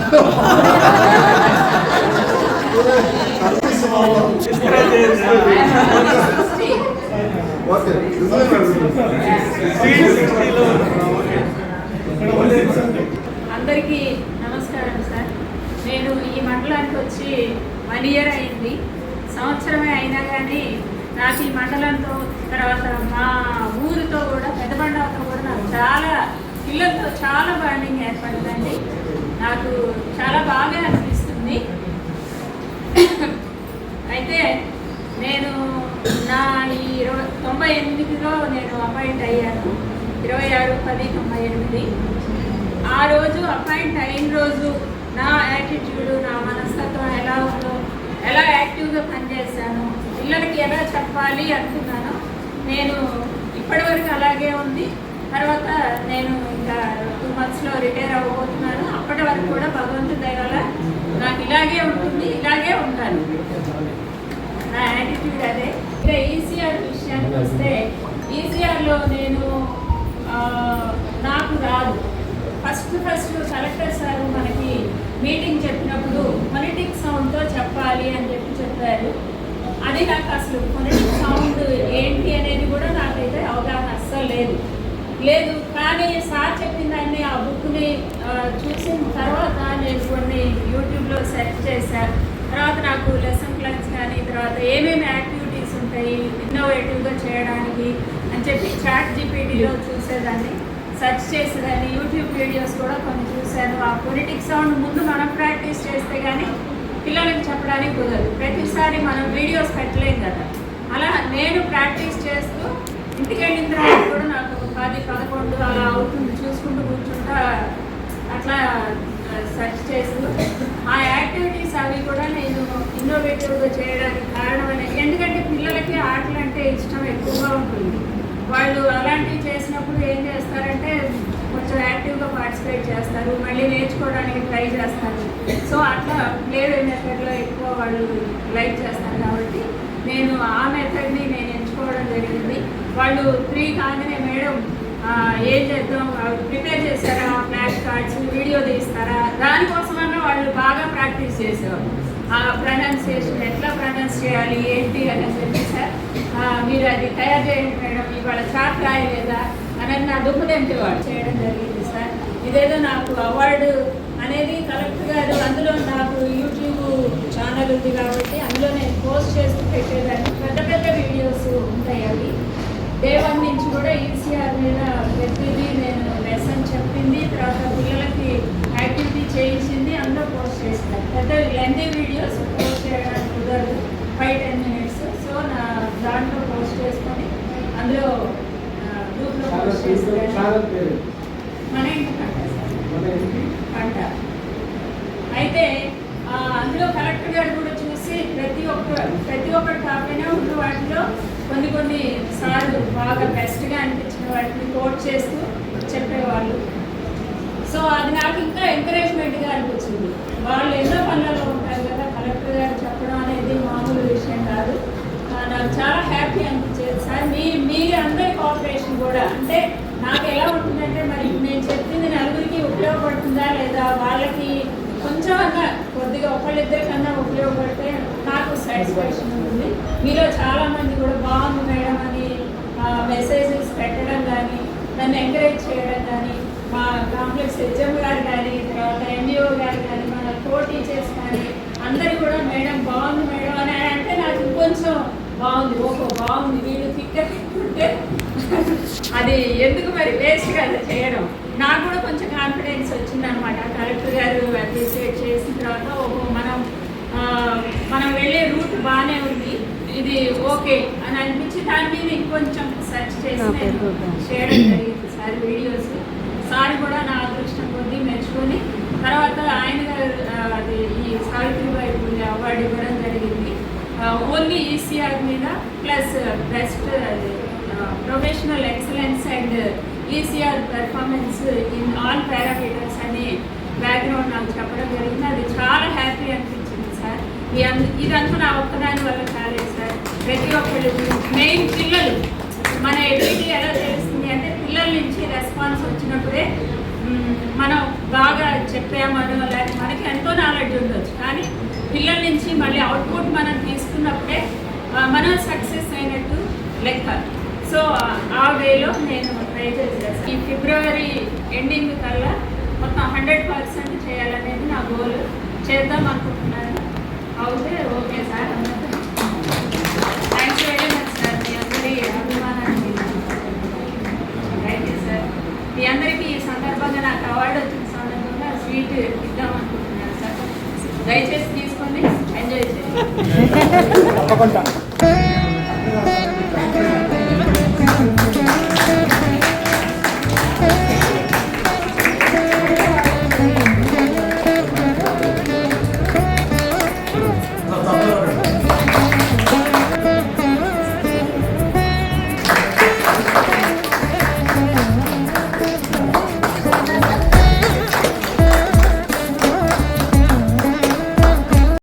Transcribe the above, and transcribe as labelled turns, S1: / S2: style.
S1: అందరికీ నమస్కారం సార్. నేను ఈ మండలానికి వచ్చి 1 ఇయర్ అయింది. సంవత్సరమే అయినా కానీ నాకు ఈ మండలంతో తర్వాత మా ఊరితో కూడా పెద్దబండతో కూడా నాకు చాలా పిల్లలతో చాలా బాండింగ్ ఏర్పడిందండి. నాకు చాలా బాగా అనిపిస్తుంది. అయితే నేను నా ఈ 98లో నేను అపాయింట్ అయ్యాను. 26/10/98. ఆ రోజు అపాయింట్ అయిన రోజు నా యాటిట్యూడ్, నా మనస్తత్వం ఎలా ఉందో, ఎలా యాక్టివ్గా పనిచేశాను, పిల్లలకి ఎలా చెప్పాలి అనుకున్నాను. నేను ఇప్పటివరకు అలాగే ఉంది. తర్వాత నేను ఇంకా 2 monthsలో రిటైర్ అవ్వబోతున్నాను. అప్పటి వరకు కూడా భగవంతుడి దయ వల్ల నాకు ఇలాగే ఉంటుంది, ఇలాగే ఉంటాను. నా యాటిట్యూడ్ అదే. ఇంకా ఈసీఆర్ విషయానికి వస్తే, ఈసీఆర్లో నేను నాకు రాదు. ఫస్ట్ కలెక్టర్ సార్ మనకి మీటింగ్ చెప్పినప్పుడు ఫొనెటిక్ సౌండ్తో చెప్పాలి అని చెప్పారు. అది నాకు అసలు ఫొనెటిక్ సౌండ్ ఏంటి అనేది కూడా నాకైతే అవగాహన అస్సలు లేదు. కానీ సార్ చెప్పిన దాన్ని ఆ బుక్ని చూసిన తర్వాత నేను కొన్ని యూట్యూబ్లో సెర్చ్ చేశాను. తర్వాత నాకు లెసన్ ప్లాన్స్ కానీ, తర్వాత ఏమేమి యాక్టివిటీస్ ఉంటాయి ఇన్నోవేటివ్గా చేయడానికి అని చెప్పి ChatGPTలో చూసేదాన్ని, సెర్చ్ చేసేదాన్ని. యూట్యూబ్ వీడియోస్ కూడా కొన్ని చూశాను. ఆ ఫొనెటిక్ సౌండ్ ముందు మనం ప్రాక్టీస్ చేస్తే కానీ పిల్లలకి చెప్పడానికి కుదరదు. ప్రతిసారి మనం వీడియోస్ పెట్టలేం కదా. అలా నేను ప్రాక్టీస్ చేస్తూ ఇంటికి వెళ్ళిన తర్వాత కూడా నాకు 10-11 అలా అవుతుంది. చూసుకుంటూ కూర్చుంటా అట్లా సెర్చ్ చేస్తూ ఆ యాక్టివిటీస్ అవి కూడా నేను ఇన్నోవేటివ్గా చేయడానికి కారణం అనేది. ఎందుకంటే పిల్లలకి ఆటలు అంటే ఇష్టం ఎక్కువగా ఉంటుంది. వాళ్ళు అలాంటివి చేసినప్పుడు ఏం చేస్తారంటే కొంచెం యాక్టివ్గా పార్టిసిపేట్ చేస్తారు, మళ్ళీ నేర్చుకోవడానికి ట్రై చేస్తారు. సో అట్లా ప్లే మెథడ్లో ఎక్కువ వాళ్ళు లైక్ చేస్తారు. కాబట్టి నేను ఆ మెథడ్ని నేను ఎంచుకోవడం జరిగింది. వాళ్ళు 3 కాగానే మేడం ఏం చేద్దాం, ప్రిపేర్ చేస్తారా, ఫ్లాష్ కార్డ్స్, వీడియో తీస్తారా, దానికోసమన్నా వాళ్ళు బాగా ప్రాక్టీస్ చేసేవాళ్ళు. ఆ ప్రొనౌన్సియేషన్ ఎట్లా ప్రొనౌన్స్ చేయాలి ఏంటి అని చెప్పి, సార్ మీరు అది తయారు చేయండి మేడం, ఇవాళ చాట్ రాయలేదా అని నా దుఃఖదేంటివాడు చేయడం జరిగింది. సార్ ఇదేదో నాకు అవార్డు అనేది కలెక్టర్ గారు, అందులో నాకు యూట్యూబ్ ఛానల్ ఉంది కాబట్టి అందులో నేను పోస్ట్ చేస్తూ పెట్టేదాన్ని. పెద్ద వీడియోస్ ఉంటాయి. అవి డే 1 నుంచి కూడా ఈసీఆర్ మీద ప్రతిదీ నేను లెసన్ చెప్పింది, తర్వాత పిల్లలకి యాక్టివిటీ చేయించింది, అందులో పోస్ట్ చేస్తాను. పెద్ద లెంతీ వీడియోస్ పోస్ట్ చేయడానికి కుదరదు, 5-10 minutes. సో నా దాంట్లో పోస్ట్ చేసుకొని అందులో గ్రూప్లో పోస్ట్ చేస్తాను. మన ఇంటి పంట అయితే అందులో కలెక్టర్ గారు కూడా చూసి ప్రతి ఒక్కటి కాకపోయినా ఉన్న వాటిలో కొన్ని సార్లు బాగా బెస్ట్గా అనిపించిన వాటిని కోట్ చేస్తూ చెప్పేవాళ్ళు. సో అది నాకు ఇంకా ఎంకరేజ్మెంట్గా అనిపించింది. వాళ్ళు ఎన్నో పనులలో ఉంటారు కదా, కలెక్టర్ గారు చెప్పడం అనేది మామూలు విషయం కాదు. నాకు చాలా హ్యాపీ అనిపించేది. సార్ మీరు అందరి కోఆపరేషన్ కూడా, అంటే నాకు ఎలా ఉంటుందంటే, మరి నేను చెప్పింది నలుగురికి ఉపయోగపడుతుందా లేదా, వాళ్ళకి కొంచెం అన్నా కొద్దిగా ఒకళ్ళిద్దరికన్నా ఉపయోగపడితే నాకు సాటిస్ఫాక్షన్ ఉంటుంది. మీలో చాలామంది కూడా బాగుంది మేడం అని మెసేజెస్ పెట్టడం కానీ, నన్ను ఎంకరేజ్ చేయడం కానీ, మా కాంప్లెక్స్ హెచ్ఎం గారు కానీ, తర్వాత ఎంఈఓ గారు కానీ, మన కో టీచర్స్ కానీ అందరూ కూడా మేడం బాగుంది మేడం అని అంటే నాకు ఇంకొంచెం బాగుంది వీళ్ళు తిక్కుంటే అది ఎందుకు మరి వేస్ట్గా అది చేయడం. నాకు కూడా కొంచెం కాన్ఫిడెన్స్ వచ్చిందనమాట. కలెక్టర్ గారు అప్రిషియేట్ చేసిన తర్వాత మనం వెళ్ళే రూట్ బాగానే ఉంది, ఇది ఓకే అని అనిపించి దాని మీద ఇంకొంచెం సెర్చ్ చేసి చేయడం జరిగింది. సార్ వీడియోస్ సార్ కూడా నా అదృష్టం కొద్దీ మెచ్చుకొని తర్వాత ఆయన గారు అది ఈ సావిత్రిబాయి పూలే అవార్డు ఇవ్వడం జరిగింది. ఓన్లీ ఈసీఆర్ మీద plus best professional excellence and ECR performance in all parameters అని బ్యాక్గ్రౌండ్ నాకు చెప్పడం జరిగింది. అది చాలా హ్యాపీ అనిపించింది. సార్ ఇదంతా నా ఒక్కదాని వల్ల కాలేదు సార్. ప్రతి ఒక్కళ్ళు మెయిన్ పిల్లలు, మన ఎబిలిటీ ఎలా తెలుస్తుంది అంటే పిల్లల నుంచి రెస్పాన్స్ వచ్చినప్పుడే మనం బాగా చెప్పామనో లేకపోతే మనకి ఎంతో నాలెడ్జ్ ఉండొచ్చు, కానీ పిల్లల నుంచి మళ్ళీ అవుట్పుట్ మనం తీసుకున్నప్పుడే మనం సక్సెస్ అయినట్టు లెక్క. సో ఆ వేలో నేను ట్రై చేసేసాను. ఈ ఫిబ్రవరి ఎండింగ్ కల్లా మొత్తం 100% చేయాలనేది నా గోల్. చేద్దాం అనుకుంటున్నాను. అవుతే okay sir. Thank you very much sir, మీ అందరి అభిమానానికి. Thank you sir. మీ అందరికీ ఈ సందర్భంగా నాకు అవార్డు వచ్చిన సందర్భంగా స్వీట్ ఇద్దాం అనుకుంటున్నాను సార్. దయచేసి తీసుకొని ఎంజాయ్ చేయండి.